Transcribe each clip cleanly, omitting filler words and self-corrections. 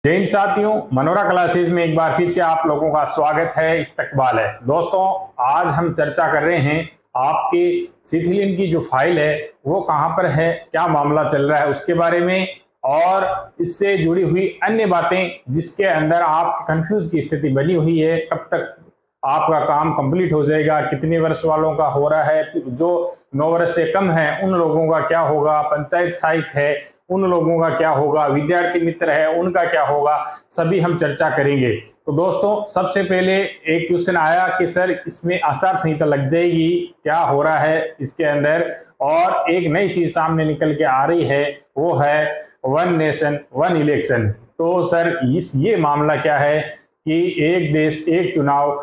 जय हिंद साथियों, Monera classes में एक बार फिर से आप लोगों का स्वागत है। इस्तकबाल है। दोस्तों, आज हम चर्चा कर रहे हैं आपके सिथिलियन की जो फाइल है वो कहां पर है, क्या मामला चल रहा है उसके बारे में, और इससे जुड़ी हुई अन्य बातें जिसके अंदर आप कंफ्यूज की स्थिति बनी हुई है। कब तक आपका काम कंप्लीट हो जाएगा, कितने वर्ष वालों का हो रहा है, जो 9 वर्ष से कम है उन लोगों का क्या होगा, पंचायत सहायक है उन लोगों का क्या होगा, विद्यार्थी मित्र है उनका क्या होगा, सभी हम चर्चा करेंगे। तो दोस्तों, सबसे पहले एक क्वेश्चन आया कि सर इसमें आचार संहिता लग जाएगी, क्या हो रहा है इसके अंदर। और एक नई चीज सामने निकल के आ रही है, वो है वन नेशन वन इलेक्शन। तो सर ये मामला क्या है कि एक देश एक चुनाव,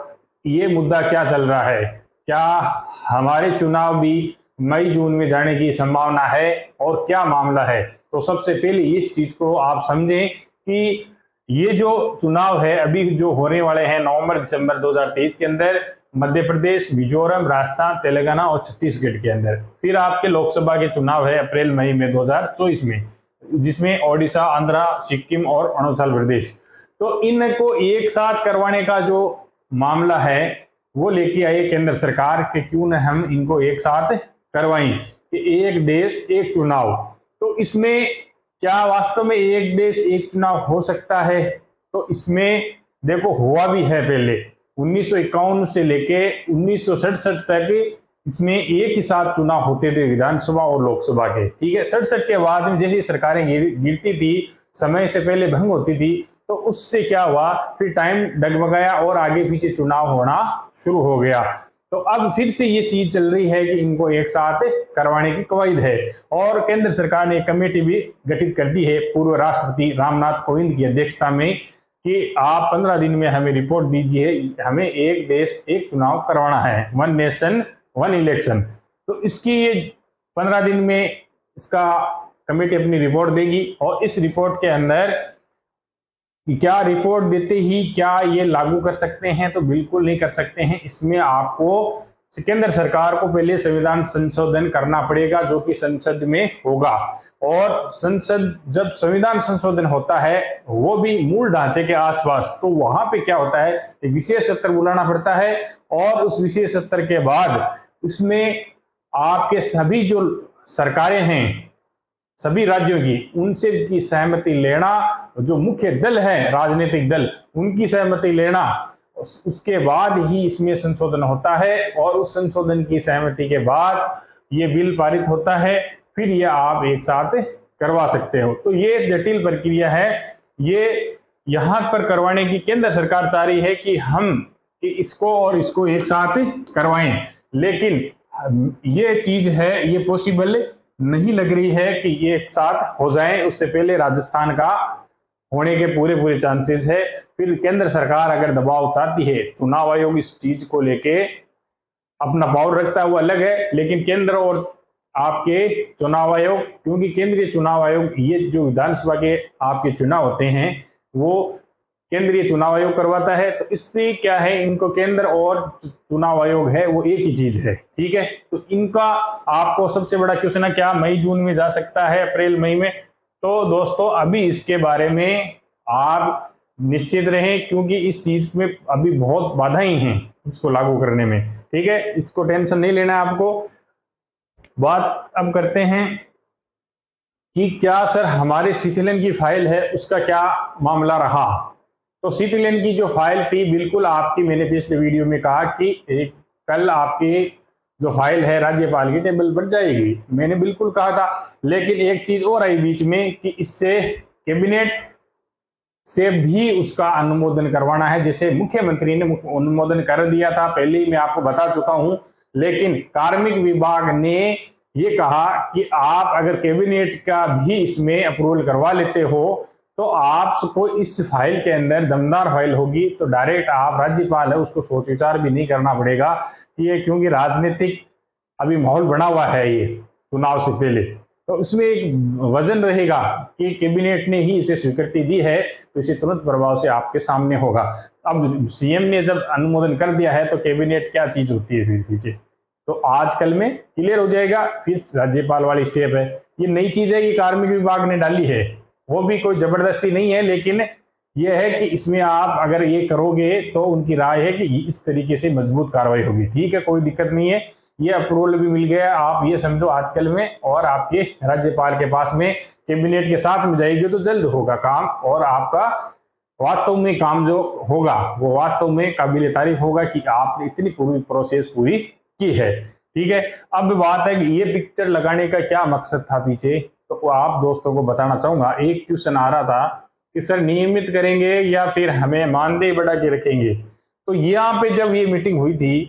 ये मुद्दा क्या चल रहा है, क्या हमारे चुनाव भी मई जून में जाने की संभावना है और क्या मामला है। तो सबसे पहले इस चीज को आप समझें कि ये जो चुनाव है अभी जो होने वाले हैं नवंबर दिसंबर 2023 के अंदर, मध्य प्रदेश, मिजोरम, राजस्थान, तेलंगाना और छत्तीसगढ़ के अंदर, फिर आपके लोकसभा के चुनाव है अप्रैल मई में 2024 में, जिसमें ओडिशा, आंध्रा, सिक्किम और अरुणाचल प्रदेश। तो इनको एक साथ करवाने का जो मामला है वो लेके आए केंद्र सरकार कि क्यों न हम इनको एक साथ करवाएं कि एक देश एक चुनाव। तो इसमें क्या वास्तव में एक देश एक चुनाव हो सकता है? तो इसमें देखो हुआ भी है पहले 1951 से लेके 1967 तक इसमें एक ही साथ चुनाव होते थे विधानसभा और लोकसभा के। ठीक है, 67 के बाद में जैसे सरकारें गिरती थी, समय से पहले भंग होती थी, तो उससे क्या हुआ, फिर टाइम डगमगाया और आगे पीछे चुनाव होना शुरू हो गया। तो अब फिर से ये चीज चल रही है कि इनको एक साथ करवाने की कवायद है, और केंद्र सरकार ने एक कमेटी भी गठित कर दी है पूर्व राष्ट्रपति रामनाथ कोविंद की अध्यक्षता में कि आप 15 दिन में हमें रिपोर्ट दीजिए, हमें एक देश एक चुनाव करवाना है, वन नेशन वन इलेक्शन। तो इसकी ये 15 दिन में इसका कमेटी अपनी रिपोर्ट देगी, और इस रिपोर्ट के अंदर कि क्या रिपोर्ट देते ही क्या ये लागू कर सकते हैं, तो बिल्कुल नहीं कर सकते हैं। इसमें आपको केंद्र सरकार को पहले संविधान संशोधन करना पड़ेगा, जो कि संसद में होगा। और संसद जब संविधान संशोधन होता है वो भी मूल ढांचे के आसपास, तो वहां पे क्या होता है, एक विशेष सत्र बुलाना पड़ता है, और उस विशेष सत्र के बाद उसमें आपके सभी जो सरकारें हैं सभी राज्यों की, उनसे की सहमति लेना, जो मुख्य दल है राजनीतिक दल उनकी सहमति लेना, उसके बाद ही इसमें संशोधन होता है, और उस संशोधन की सहमति के बाद ये बिल पारित होता है, फिर ये आप एक साथ करवा सकते हो। तो ये जटिल प्रक्रिया है, ये यहाँ पर करवाने की केंद्र सरकार चाह रही है कि हम कि इसको और इसको एक साथ करवाएं, लेकिन ये चीज है ये पॉसिबल नहीं लग रही है कि ये एक साथ हो जाए। उससे पहले राजस्थान का होने के पूरे चांसेस है। फिर केंद्र सरकार अगर दबाव चाहती है, चुनाव आयोग इस चीज को लेके अपना पावर रखता है वो अलग है, लेकिन केंद्र और आपके चुनाव आयोग, क्योंकि केंद्रीय चुनाव आयोग ये जो विधानसभा के आपके चुनाव होते हैं वो केंद्रीय चुनाव आयोग करवाता है। तो इससे क्या है, इनको केंद्र और चुनाव आयोग है वो एक ही चीज है। ठीक है, तो इनका आपको सबसे बड़ा क्वेश्चन है क्या मई जून में जा सकता है, अप्रैल मई में? तो दोस्तों अभी इसके बारे में आप निश्चित रहें, क्योंकि इस चीज में अभी बहुत बाधाएं हैं इसको लागू करने में। ठीक है, इसको टेंशन नहीं लेना है आपको। बात अब करते हैं कि क्या सर हमारे सिथिलियन की फाइल है उसका क्या मामला रहा। तो सिथिलियन की जो फाइल थी, बिल्कुल आपकी, मैंने पिछले वीडियो में कहा कि कल आपकी जो फाइल है राज्यपाल की टेबल पर जाएगी, मैंने बिल्कुल कहा था। लेकिन एक चीज और आई बीच में कि इससे कैबिनेट से भी उसका अनुमोदन करवाना है। जैसे मुख्यमंत्री ने अनुमोदन कर दिया था, पहले ही मैं आपको बता चुका हूं, लेकिन कार्मिक विभाग ने ये कहा कि आप अगर कैबिनेट का भी इसमें अप्रूवल करवा लेते हो तो आपको इस फाइल के अंदर दमदार फाइल होगी, तो डायरेक्ट आप राज्यपाल है उसको सोच विचार भी नहीं करना पड़ेगा कि ये, क्योंकि राजनीतिक अभी माहौल बना हुआ है ये चुनाव से पहले, तो उसमें एक वजन रहेगा कि कैबिनेट ने ही इसे स्वीकृति दी है, तो इसे तुरंत प्रभाव से आपके सामने होगा। अब सीएम ने जब अनुमोदन कर दिया है तो कैबिनेट क्या चीज होती है फिर पीछे, तो आजकल में क्लियर हो जाएगा। फिर राज्यपाल वाली स्टेप है, ये नई चीज है कि कार्मिक विभाग ने डाली है, वो भी कोई जबरदस्ती नहीं है, लेकिन ये है कि इसमें आप अगर ये करोगे तो उनकी राय है कि इस तरीके से मजबूत कार्रवाई होगी। ठीक है, कोई दिक्कत नहीं है, ये अप्रूवल भी मिल गया, आप ये समझो आजकल में, और आपके राज्यपाल के पास में कैबिनेट के साथ में जाएगी तो जल्द होगा काम, और आपका वास्तव में काम जो होगा वो वास्तव में काबिल तारीफ होगा कि आपने इतनी पूरी प्रोसेस पूरी की है। ठीक है, अब बात है कि ये पिक्चर लगाने का क्या मकसद था पीछे, तो आप दोस्तों को बताना चाहूंगा। एक क्वेश्चन आ रहा था कि सर नियमित करेंगे या फिर हमें मानदेय बढ़ा के रखेंगे। तो यहाँ पे जब ये मीटिंग हुई थी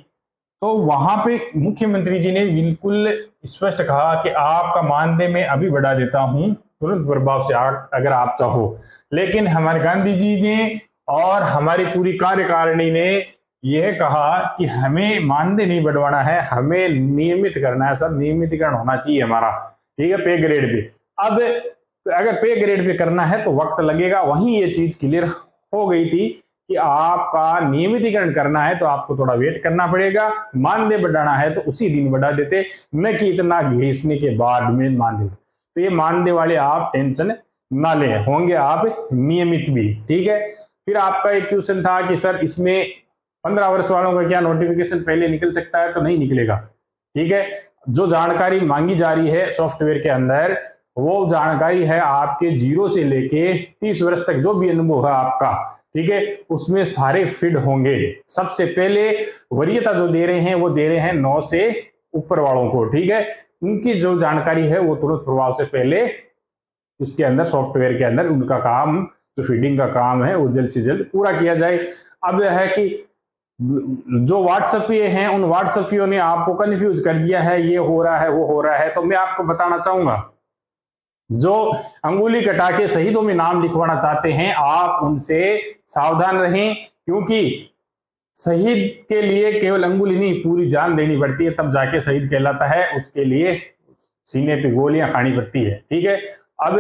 तो वहां पे मुख्यमंत्री जी ने बिल्कुल स्पष्ट कहा कि आपका मानदेय मैं अभी बढ़ा देता हूं तुरंत प्रभाव से अगर आप चाहो। लेकिन हमारे गांधी जी ने और हमारी पूरी कार्यकारिणी ने यह कहा कि हमें मानदेय नहीं बढ़वाना है, हमें नियमित करना है, सब नियमितीकरण होना चाहिए हमारा। ठीक है, पे ग्रेड पे। अब अगर पे ग्रेड पे करना है तो वक्त लगेगा, वहीं ये चीज क्लियर हो गई थी कि आपका नियमितीकरण करना है तो आपको थोड़ा वेट करना पड़ेगा, मानदेय बढ़ाना है तो उसी दिन बढ़ा देते, न कि इतना घिसने के बाद में मानदेय। तो ये मानदेय वाले आप टेंशन ना लें, होंगे आप नियमित भी। ठीक है, फिर आपका एक क्वेश्चन था कि सर इसमें 15 वर्ष वालों का क्या नोटिफिकेशन पहले निकल सकता है? तो नहीं निकलेगा। ठीक है, जो जानकारी मांगी जा रही है सॉफ्टवेयर के अंदर वो जानकारी है आपके 0 से लेके 30 वर्ष तक जो भी अनुभव है आपका, ठीक है, उसमें सारे फिट होंगे। सबसे पहले वरीयता जो दे रहे हैं वो दे रहे हैं 9 से ऊपर वालों को। ठीक है, उनकी जो जानकारी है वो तुरंत प्रभाव से पहले उसके अंदर सॉफ्टवेयर के अंदर उनका काम जो फीडिंग का काम है वो जल्द से जल्द पूरा किया जाए। अब यह है कि जो व्हाट्सएपिये हैं उन व्हाट्सएपियों ने आपको कंफ्यूज कर दिया है, ये हो रहा है वो हो रहा है। तो मैं आपको बताना चाहूंगा, जो अंगुली कटा के शहीदों में नाम लिखवाना चाहते हैं आप उनसे सावधान रहें, क्योंकि शहीद के लिए केवल अंगुली नहीं पूरी जान देनी पड़ती है, तब जाके शहीद कहलाता है। उसके लिए सीने पे गोलियां खानी पड़ती है। ठीक है, अब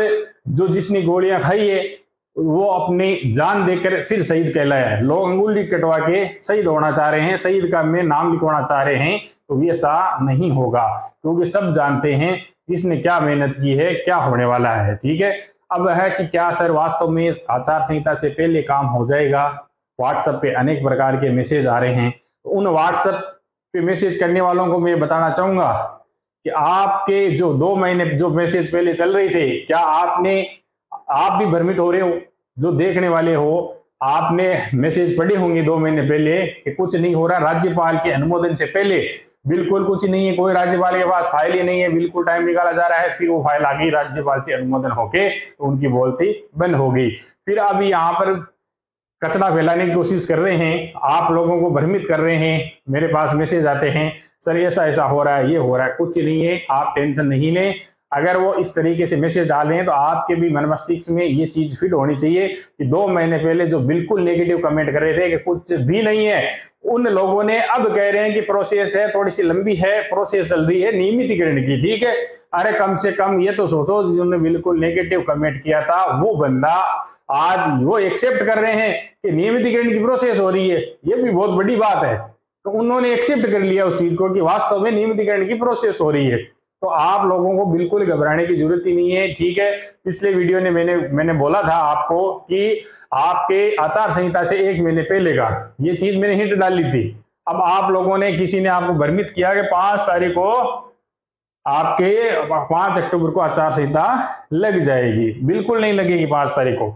जो जिसने गोलियां खाई है वो अपनी जान देकर फिर शहीद कहलाया है। लोग अंगुली कटवा के शहीद होना चाह रहे हैं, शहीद का में नाम लिखवाना चाह रहे हैं, तो ये ऐसा नहीं होगा, क्योंकि सब जानते हैं इसने क्या मेहनत की है, क्या होने वाला है। ठीक है, अब है कि क्या सर वास्तव में आचार संहिता से पहले काम हो जाएगा? व्हाट्सएप पे अनेक प्रकार के मैसेज आ रहे हैं, तो उन व्हाट्सएप पे मैसेज करने वालों को मैं बताना चाहूंगा कि आपके जो 2 महीने जो मैसेज पहले चल रहे थे, क्या आप भी भ्रमित हो रहे हो? जो देखने वाले हो आपने मैसेज पढ़े होंगे 2 महीने पहले कि कुछ नहीं हो रहा, राज्यपाल के अनुमोदन से पहले बिल्कुल कुछ नहीं है, कोई राज्यपाल के पास फाइल ही नहीं है, बिल्कुल टाइम निकाला जा रहा है। फिर वो फाइल आ गई राज्यपाल से अनुमोदन होके, तो उनकी बोलती बंद हो गई। फिर अब यहाँ पर कचरा फैलाने की कोशिश कर रहे हैं, आप लोगों को भ्रमित कर रहे हैं। मेरे पास मैसेज आते हैं, सर ऐसा ऐसा हो रहा है, ये हो रहा है। कुछ नहीं है, आप टेंशन नहीं लें। अगर वो इस तरीके से मैसेज डाल रहे हैं तो आपके भी मन मस्तिष्क में ये चीज फिट होनी चाहिए कि 2 महीने पहले जो बिल्कुल नेगेटिव कमेंट कर रहे थे कि कुछ भी नहीं है, उन लोगों ने अब कह रहे हैं कि प्रोसेस है, थोड़ी सी लंबी है, प्रोसेस चल रही है नियमितीकरण की। ठीक है, अरे कम से कम ये तो सोचो, जिन्होंने बिल्कुल नेगेटिव कमेंट किया था वो बंदा आज वो एक्सेप्ट कर रहे हैं कि नियमितीकरण की प्रोसेस हो रही है, ये भी बहुत बड़ी बात है। तो उन्होंने एक्सेप्ट कर लिया उस चीज को कि वास्तव में नियमितीकरण की प्रोसेस हो रही है। तो आप लोगों को बिल्कुल घबराने की जरूरत ही नहीं है। ठीक है, पिछले वीडियो ने मैंने बोला था आपको कि आपके आचार संहिता से 1 महीने पहले का ये चीज मैंने हिंट डाली थी। अब आप लोगों ने किसी ने आपको भ्रमित किया कि 5 तारीख को आपके 5 अक्टूबर को आचार संहिता लग जाएगी। बिल्कुल नहीं लगेगी 5 तारीख को।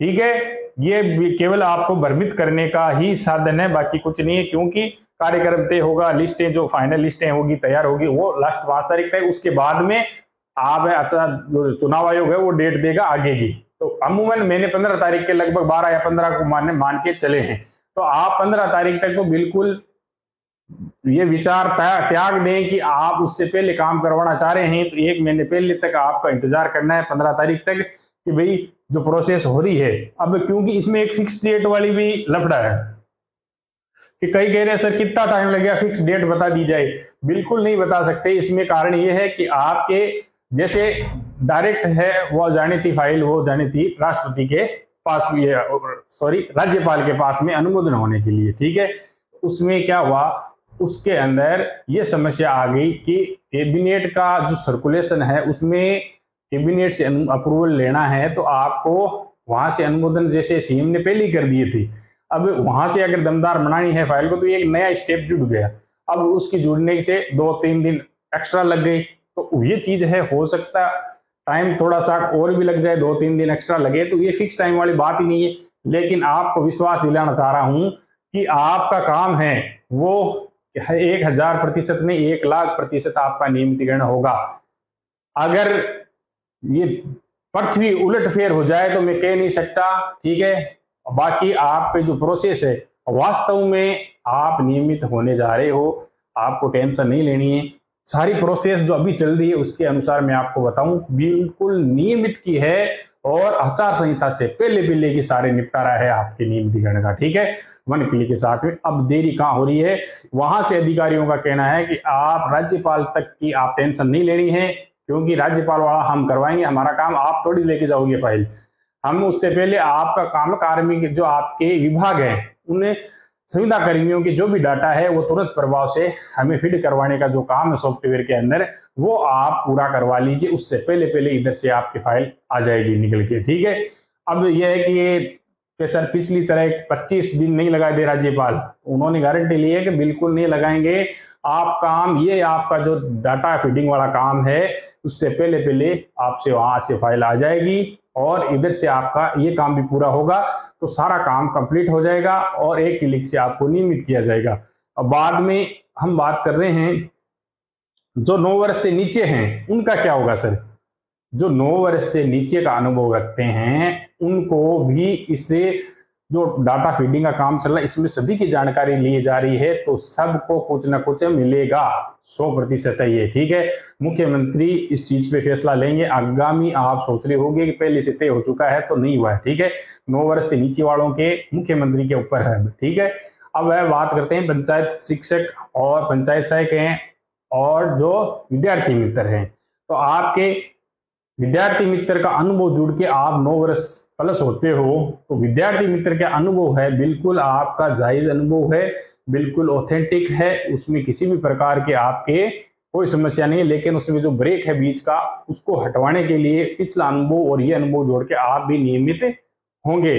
ठीक है, ये केवल आपको भ्रमित करने का ही साधन है, बाकी कुछ नहीं है, क्योंकि कार्यक्रम तय होगा, लिस्टें जो फाइनल लिस्टें होगी तैयार होगी वो लास्ट 5 तारीख तक। उसके बाद में आप अच्छा जो चुनाव आयोग है वो डेट देगा आगे की। तो अमूमन मैंने 15 तारीख के लगभग 12 या 15 को मान के चले हैं। तो आप 15 तारीख तक तो बिल्कुल ये विचार त्याग दें कि आप उससे पहले काम करवाना चाह रहे हैं, तो 1 महीने पहले तक आपका इंतजार करना है, 15 तारीख तक, कि भाई जो प्रोसेस हो रही है। अब क्योंकि इसमें एक फिक्स डेट वाली भी लफड़ा है कि कई कह रहे हैं सर कितना टाइम लगेगा, फिक्स डेट बता दी जाए। बिल्कुल नहीं बता सकते। इसमें कारण यह है कि आपके जैसे डायरेक्ट है वो जानी थी फाइल, वो जानी थी राष्ट्रपति के पास में, सॉरी राज्यपाल के पास में अनुमोदन होने के लिए। ठीक है, उसमें क्या हुआ, उसके अंदर ये समस्या आ गई कि कैबिनेट का जो सर्कुलेशन है उसमें कैबिनेट से अप्रूवल लेना है तो आपको वहां से अनुमोदन जैसे सीएम ने पहले ही कर दिए थे। अब वहां से अगर दमदार बनानी है फाइल को तो एक नया स्टेप जुड़ गया। अब उसकी जुड़ने से 2-3 दिन एक्स्ट्रा लग गए, तो ये चीज है, हो सकता टाइम थोड़ा सा और भी लग जाए, 2-3 दिन एक्स्ट्रा लगे, तो ये फिक्स टाइम वाली बात ही नहीं है। लेकिन आपको विश्वास दिलाना चाह रहा हूं कि आपका काम है वो 1000% नहीं, 1,00,000% आपका नियमितीकरण होगा। अगर ये पृथ्वी उलट फेर हो जाए तो मैं कह नहीं सकता, ठीक है। बाकी आप पे जो प्रोसेस है वास्तव में आप नियमित होने जा रहे हो, आपको टेंशन नहीं लेनी है। सारी प्रोसेस जो अभी चल रही है उसके अनुसार मैं आपको बताऊं, बिल्कुल नियमित की है और आचार संहिता से पहले पहले की सारे निपटारा है आपके नियमितीकरण का, ठीक है। वन क्लिक के साथ में अब देरी कहां हो रही है, वहां से अधिकारियों का कहना है कि आप राज्यपाल तक की आप टेंशन नहीं लेनी है, क्योंकि राज्यपाल वाला हम करवाएंगे, हमारा काम, आप थोड़ी लेके जाओगे फाइल। हम उससे पहले आपका काम, कार्मिक जो आपके विभाग है उन्हें संविदा कर्मियों की जो भी डाटा है वो तुरंत प्रभाव से हमें फीड करवाने का जो काम है सॉफ्टवेयर के अंदर, वो आप पूरा करवा लीजिए। उससे पहले पहले इधर से आपकी फाइल आ जाएगी निकल के, ठीक है। अब यह है कि सर पिछली तरह 25 दिन नहीं लगा दे राज्यपाल, उन्होंने गारंटी ली है कि बिल्कुल नहीं लगाएंगे। आप काम, ये आपका जो डाटा फीडिंग वाला काम है उससे पहले पहले आपसे वहां से फाइल आ जाएगी और इधर से आपका ये काम भी पूरा होगा, तो सारा काम कंप्लीट हो जाएगा और एक क्लिक से आपको नियमित किया जाएगा। अब बाद में हम बात कर रहे हैं जो 9 वर्ष से नीचे हैं उनका क्या होगा सर। जो 9 वर्ष से नीचे का अनुभव रखते हैं उनको भी इससे जो डाटा फीडिंग का काम चल रहा है इसमें सभी की जानकारी ली जा रही है, तो सबको कुछ ना कुछ मिलेगा, 100% है ये, ठीक है। मुख्यमंत्री इस चीज पे फैसला लेंगे। आगामी आप सोच रहे होंगे कि पहले से तय हो चुका है, तो नहीं हुआ है, ठीक है। 9 वर्ष से नीचे वालों के मुख्यमंत्री के ऊपर है, ठीक है। अब वह बात करते हैं पंचायत शिक्षक और पंचायत सहायक हैं और जो विद्यार्थी मित्र हैं। तो आपके विद्यार्थी मित्र का अनुभव जुड़ के आप 9 वर्ष प्लस होते हो, तो विद्यार्थी मित्र का अनुभव है बिल्कुल आपका जायज अनुभव है, बिल्कुल ऑथेंटिक है, उसमें किसी भी प्रकार के आपके कोई समस्या नहीं है। लेकिन उसमें जो ब्रेक है बीच का उसको हटवाने के लिए पिछला अनुभव और ये अनुभव जोड़ के आप भी नियमित होंगे।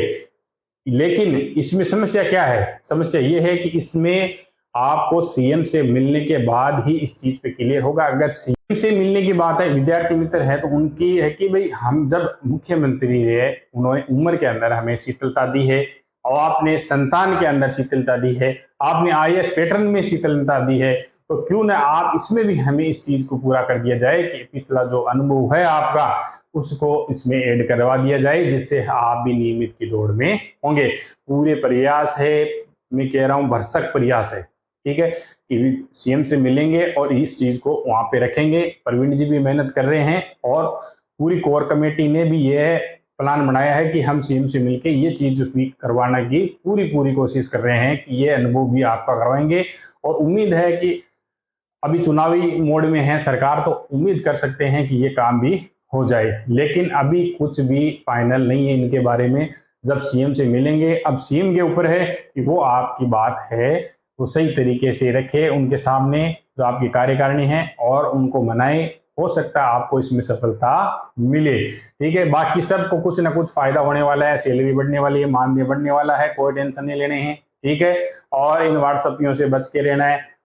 लेकिन इसमें समस्या क्या है, समस्या ये है कि इसमें आपको सीएम से मिलने के बाद ही इस चीज पे क्लियर होगा। अगर सीएम से मिलने की बात है, विद्यार्थी मित्र है, तो उनकी है कि भाई हम जब मुख्यमंत्री है उन्होंने उम्र के अंदर हमें शीतलता दी है और आपने संतान के अंदर शीतलता दी है, आपने आईएएस पैटर्न में शीतलता दी है, तो क्यों ना आप इसमें भी हमें इस चीज को पूरा कर दिया जाए कि पिछला जो अनुभव है आपका उसको इसमें ऐड करवा दिया जाए, जिससे आप भी नियमित की दौड़ में होंगे। पूरे प्रयास है, मैं कह रहा हूं भरसक प्रयास है, ठीक है, कि सीएम से मिलेंगे और इस चीज को वहां पे रखेंगे। प्रवीण जी भी मेहनत कर रहे हैं और पूरी कोर कमेटी ने भी यह प्लान बनाया है कि हम सीएम से मिलकर ये चीज भी करवाने की पूरी कोशिश कर रहे हैं कि ये अनुभव भी आपका करवाएंगे। और उम्मीद है कि अभी चुनावी मोड में है सरकार, तो उम्मीद कर सकते हैं कि ये काम भी हो जाए। लेकिन अभी कुछ भी फाइनल नहीं है इनके बारे में, जब सीएम से मिलेंगे। अब सीएम के ऊपर है कि वो आपकी बात है वो सही तरीके से रखे उनके सामने जो आपकी कार्यकारिणी है और उनको मनाए, हो सकता है आपको इसमें सफलता मिले, ठीक है। बाकी सबको कुछ ना कुछ फायदा होने वाला है, सैलरी बढ़ने वाली है, मानदेय बढ़ने वाला है, कोई टेंशन नहीं लेने हैं, ठीक है। और इन व्हाट्सएपियों से बच के रहना है।